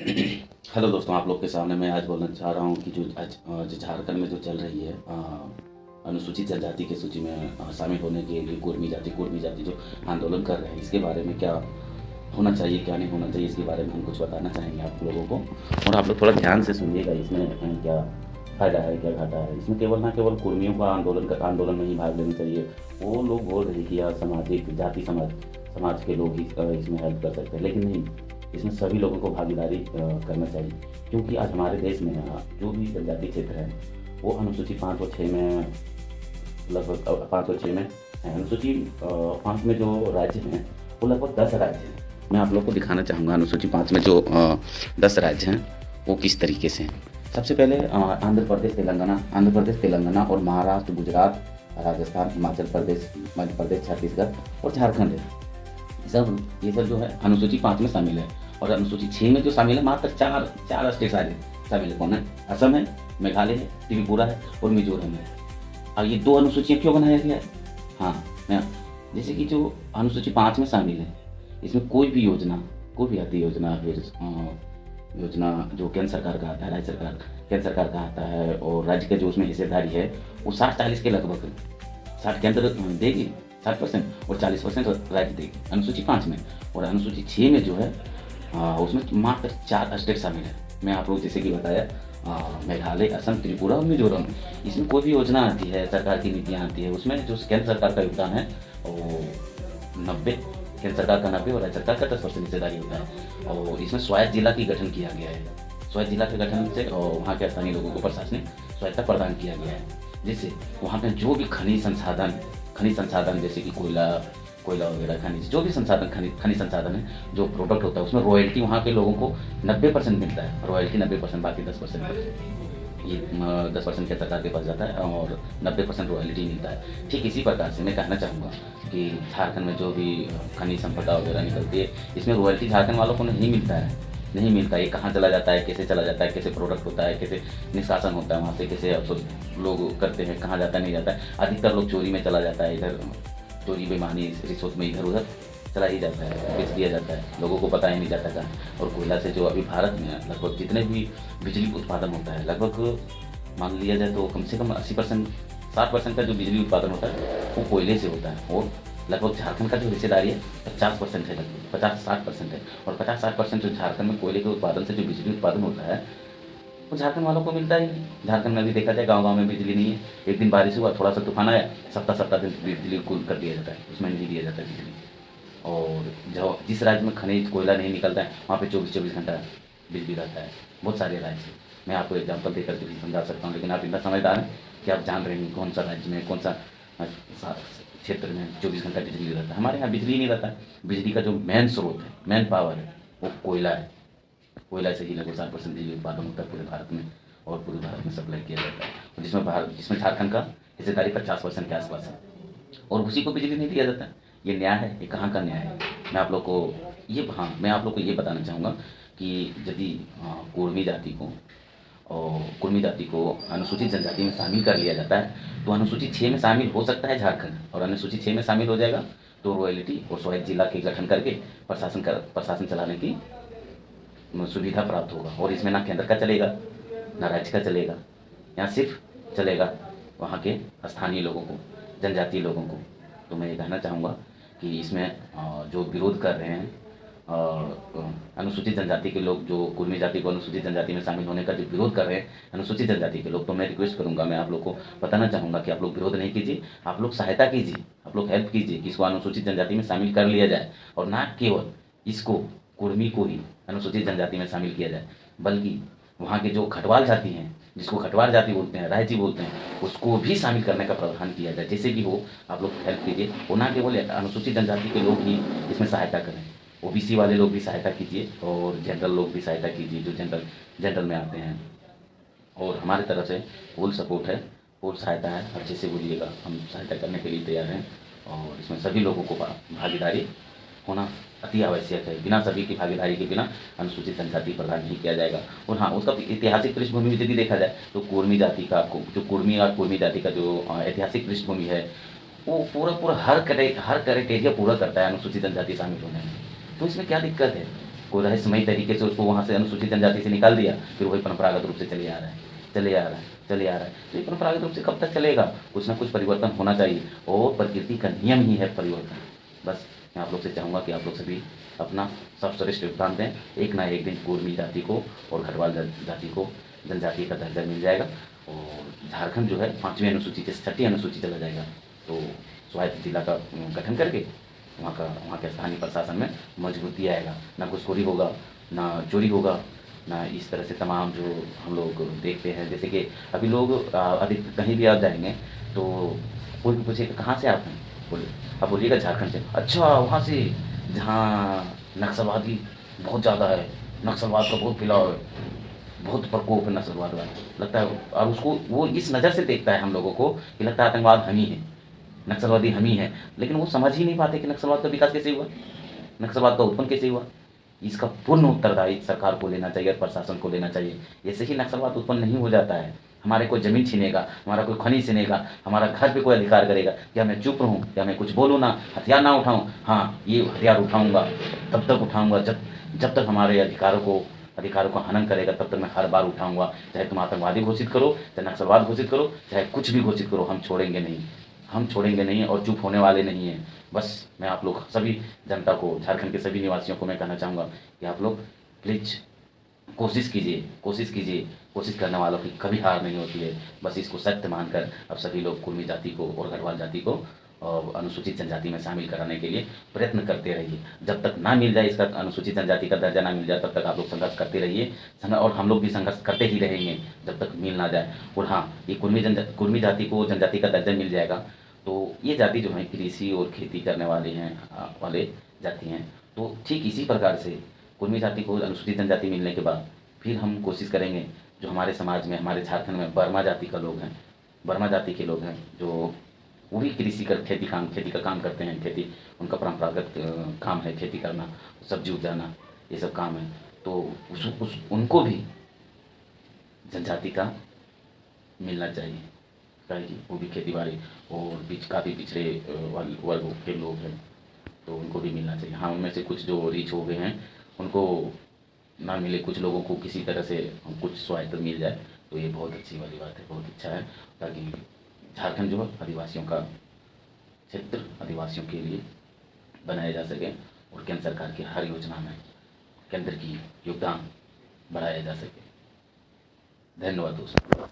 Hello दोस्तों, आप लोग के सामने मैं आज बोलना चाह रहा हूँ कि जो आज जो झारखंड में जो चल रही है अनुसूचित जनजाति की सूची में शामिल होने के लिए कुर्मी जाति जो आंदोलन कर रहे हैं, इसके बारे में क्या होना चाहिए क्या नहीं होना चाहिए, इसके बारे में हम कुछ बताना चाहेंगे आप लोगों को। और आप लोग थोड़ा ध्यान से सुनिएगा, इसमें क्या फ़ायदा है क्या घाटा है। इसमें केवल ना केवल कुर्मियों का आंदोलन में ही भाग लेना चाहिए। वो लोग बोल रहे हैं कि यार सामाजिक जाति समाज के लोग ही इसमें हेल्प कर सकते हैं, लेकिन नहीं, इसमें सभी लोगों को भागीदारी करना चाहिए। क्योंकि आज हमारे देश में जो भी जनजातीय क्षेत्र है वो अनुसूची 5 और 6 में लगभग 5 और 6 में है। अनुसूची 5 में जो राज्य हैं वो लगभग 10 राज्य हैं। मैं आप लोग को दिखाना चाहूँगा अनुसूची 5 में जो 10 राज्य हैं वो किस तरीके से हैं। सबसे पहले आंध्र प्रदेश तेलंगाना और महाराष्ट्र, गुजरात, राजस्थान, हिमाचल प्रदेश, मध्य प्रदेश, छत्तीसगढ़ और झारखंड है। ये सब जो है अनुसूची 5 में शामिल है। और अनुसूची 6 में जो शामिल है मात्र चार स्टेट शामिल है। कौन है? असम है, मेघालय है, त्रिपुरा है और मिजोरम है। अब ये 2 अनुसूचियाँ क्यों बनाया गया है? हाँ, मैं जैसे कि जो अनुसूची 5 में शामिल है, इसमें कोई भी आती योजना जो केंद्र सरकार का आता है, केंद्र सरकार का आता है, और राज्य का जो उसमें हिस्सेदारी है वो 60-40 के लगभग है। 60 केंद्र देगी 60% और 40% राज्य देगी अनुसूची 5 में। और अनुसूची 6 में जो है उसमें मात्र 4 स्टेट शामिल है। मैं आप लोग जैसे कि बताया मेघालय, असम, त्रिपुरा और मिजोरम। इसमें कोई भी योजना आती है, सरकार की नीतियाँ आती है, उसमें जो केंद्र सरकार का योगदान है वो 90, केंद्र सरकार का 90 और राज्य सरकार का 10% हिस्सेदारी होता है। और इसमें स्वायत्त जिला की गठन किया गया है। स्वायत्त जिला के गठन से और वहाँ के स्थानीय लोगों को प्रशासनिक स्वायत्ता प्रदान किया गया है, जिससे वहाँ पे जो भी खनिज संसाधन जैसे कि कोयला वगैरह, खनिज जो भी खनिज संसाधन है, जो प्रोडक्ट होता है उसमें रॉयल्टी वहाँ के लोगों को 90% मिलता है। रॉयल्टी 90%, बाकी 10% ये 10% के सरकार के पास जाता है और 90% रॉयल्टी मिलता है। ठीक इसी प्रकार से मैं कहना चाहूँगा कि झारखंड में जो भी खनिज संपदा वगैरह निकलती है, इसमें रॉयल्टी झारखंड वालों को नहीं मिलता है। ये कहाँ चला जाता है, कैसे चला जाता है, कैसे प्रोडक्ट होता है, कैसे निष्कासन होता है वहाँ से, कैसे अफसर लोग करते हैं, कहाँ जाता है नहीं जाता है। अधिकतर लोग चोरी में चला जाता है, इधर चोरी बेईमानी रिश्वत में इधर उधर चला ही जाता है, बेच दिया जाता है, लोगों को पता ही नहीं जाता था। और कोयला से जो अभी भारत में लगभग जितने भी बिजली उत्पादन होता है, लगभग मान लिया जाए तो कम से कम 80%, 60% का जो बिजली उत्पादन होता है वो कोयले से होता है। और लगभग झारखंड का जो हिस्सेदारी है 50% है, लगभग 50-60% है। और 50-60% जो झारखंड में कोयले के उत्पादन से जो बिजली उत्पादन होता है वो झारखंड वालों को मिलता ही नहीं। झारखंड में भी देखा जाए गाँव में बिजली नहीं है। एक दिन बारिश हुआ, थोड़ा सा तूफान आया, सप्ताह दिन बिजली कुल कर दिया जाता है, उसमें नहीं दिया जाता है बिजली। और जो जिस राज्य में खनिज कोयला नहीं निकलता है वहाँ पे 24-24 घंटा बिजली रहता है। बहुत सारे राज्य हैं, मैं आपको एग्जाम्पल देकर के भी समझा सकता हूँ, लेकिन आप इतना समझदार हैं कि आप जान रहे हैं कौन सा राज्य में, कौन सा क्षेत्र में 24 घंटा बिजली रहता है। हमारे यहाँ बिजली नहीं रहता है। बिजली का जो मेन स्रोत है, मेन पावर है, वो कोयला है। कोयला से ही लगभग 60% बिजली उत्पादन होता है पूरे भारत में, और पूरे भारत में सप्लाई किया जाता है। और जिसमें झारखंड का हिस्सेदारी 50% के आसपास है, और उसी को बिजली नहीं दिया जाता है। ये न्याय है? ये कहाँ का न्याय है? मैं आप लोग को ये बताना चाहूँगा कि यदि कुर्मी जाति को अनुसूचित जनजाति में शामिल कर लिया जाता है तो अनुसूचित 6 में शामिल हो सकता है झारखंड, और अनुसूचित 6 में शामिल हो जाएगा तो रॉयल्टी और स्वायत्त जिला के गठन करके प्रशासन चलाने की सुविधा प्राप्त होगा। और इसमें ना केंद्र का चलेगा ना राज्य का चलेगा, यहाँ सिर्फ चलेगा वहाँ के स्थानीय लोगों को, जनजातीय लोगों को। तो मैं ये कहना चाहूँगा कि इसमें जो विरोध कर रहे हैं अनुसूचित जनजाति के लोग, जो कुर्मी जाति को अनुसूचित जनजाति में शामिल होने का जो विरोध कर रहे हैं अनुसूचित जनजाति के लोग, तो मैं रिक्वेस्ट करूँगा, मैं आप लोग को बताना चाहूँगा कि आप लोग विरोध नहीं कीजिए, आप लोग सहायता कीजिए, आप लोग हेल्प कीजिए कि इसको अनुसूचित जनजाति में शामिल कर लिया जाए। और ना केवल इसको कुर्मी को ही अनुसूचित जनजाति में शामिल किया जाए, बल्कि वहाँ के जो खटवाल जाति हैं, जिसको खटवाल जाति बोलते हैं, रायजी बोलते हैं, उसको भी शामिल करने का प्रावधान किया जाए। जैसे भी हो आप लोग हेल्प कीजिए, और ना केवल अनुसूचित जनजाति के लोग ही इसमें सहायता करें, ओबीसी वाले लोग भी सहायता कीजिए और जनरल लोग भी सहायता कीजिए जो जनरल में आते हैं। और हमारी तरफ से फुल सपोर्ट है, फुल सहायता है, अच्छे से बोलिएगा, हम सहायता करने के लिए तैयार हैं। और इसमें सभी लोगों को भागीदारी होना अति आवश्यक है। बिना सभी की भागीदारी के बिना अनुसूचित जनजाति प्रदान नहीं किया जाएगा। और हाँ, उसका ऐतिहासिक पृष्ठभूमि यदि देखा जाए तो कुर्मी जाति का जो कुर्मी जाति का जो ऐतिहासिक पृष्ठभूमि है वो पूरा हर क्राइटेरिया पूरा करता है अनुसूचित जनजाति शामिल होने में। तो इसमें क्या दिक्कत है? कोई रहस्यमयी तरीके से उसको वहाँ से अनुसूचित जनजाति से निकाल दिया, फिर वही परंपरागत रूप से चले आ रहा है, चले आ रहा है, चले आ रहा है। तो ये परंपरागत रूप से कब तक चलेगा? कुछ ना कुछ परिवर्तन होना चाहिए और प्रकृति का नियम ही है परिवर्तन। बस मैं आप लोग से चाहूँगा कि आप लोग सभी अपना सर्वश्रेष्ठ योगदान दें। एक ना एक दिन कुर्मी जाति को और गढ़वाल जाति को जनजाति का दर्जा मिल जाएगा और झारखंड जो है 5वीं अनुसूची से 6ठी अनुसूची चला जाएगा। तो स्वायत्त जिला का गठन करके वहाँ के स्थानीय प्रशासन में मजबूती आएगा, ना घूसखोरी होगा, ना चोरी होगा, ना इस तरह से तमाम जो हम लोग देखते हैं। जैसे कि अभी लोग अधिक कहीं भी आप जाएंगे तो कोई भी पूछेगा कहाँ से आप हैं, बोले आप बोलिएगा झारखंड से, अच्छा वहाँ से जहाँ नक्सलवादी बहुत ज़्यादा है, नक्सलवाद का बहुत फैलाव है, बहुत प्रकोप है नक्सलवाद का, लगता है। और उसको वो इस नज़र से देखता है हम लोगों को कि लगता है आतंकवाद हम ही है, नक्सलवादी हम ही हैं, लेकिन वो समझ ही नहीं पाते कि नक्सलवाद का विकास कैसे हुआ, नक्सलवाद का उत्पन्न कैसे हुआ। इसका पूर्ण उत्तरदायित्व सरकार को लेना चाहिए और प्रशासन को लेना चाहिए। ऐसे ही नक्सलवाद उत्पन्न नहीं हो जाता है। हमारे कोई ज़मीन छीनेगा, हमारा कोई खनिज छीनेगा, हमारा घर पे कोई अधिकार करेगा कि मैं चुप रहूँ या मैं कुछ बोलूँ ना, हथियार ना उठाऊँ। हाँ, ये हथियार उठाऊँगा, तब तक उठाऊँगा जब तक हमारे अधिकारों का हनन करेगा, तब तक मैं हर बार उठाऊँगा। चाहे तुम आतंकवादी घोषित करो, चाहे नक्सलवाद घोषित करो, चाहे कुछ भी घोषित करो, हम छोड़ेंगे नहीं, हम छोड़ेंगे नहीं और चुप होने वाले नहीं हैं। बस मैं आप लोग सभी जनता को, झारखंड के सभी निवासियों को मैं कहना चाहूँगा कि आप लोग प्लीज़ कोशिश कीजिए, कोशिश कीजिए। कोशिश करने वालों की कभी हार नहीं होती है। बस इसको सत्य मानकर अब सभी लोग कुर्मी जाति को और गढ़वाल जाति को अनुसूचित जनजाति में शामिल कराने के लिए प्रयत्न करते रहिए। जब तक ना मिल जाए इसका अनुसूचित जनजाति का दर्जा ना मिल जाए, तब तक आप लोग संघर्ष करते रहिए और हम लोग भी संघर्ष करते ही रहेंगे जब तक मिल ना जाए। और हाँ, ये कुर्मी जाति को जनजाति का दर्जा मिल जाएगा तो ये जाति जो है कृषि और खेती करने वाले जाति हैं। तो ठीक इसी प्रकार से कुर्मी जाति को अनुसूचित जनजाति मिलने के बाद फिर हम कोशिश करेंगे, जो हमारे समाज में, हमारे झारखंड में बर्मा जाति का लोग हैं, बर्मा जाति के लोग हैं, जो वो भी खेती का काम करते हैं। खेती उनका परंपरागत काम है, खेती करना, सब्जी उपजाना, ये सब काम है। तो उनको भी जनजाति का मिलना चाहिए, ताकि वो भी खेती बाड़ी और काफ़ी पिछड़े वर्ग के लोग हैं, तो उनको भी मिलना चाहिए। हाँ, उनमें से कुछ जो रीच हो गए हैं उनको ना मिले, कुछ लोगों को किसी तरह से कुछ स्वायत्त मिल जाए तो ये बहुत अच्छी वाली बात है, बहुत अच्छा है। ताकि झारखंड जो है आदिवासियों का क्षेत्र आदिवासियों के लिए बनाया जा सके और केंद्र सरकार की हर योजना में केंद्र की योगदान बढ़ाया जा सके। धन्यवाद दोस्तों।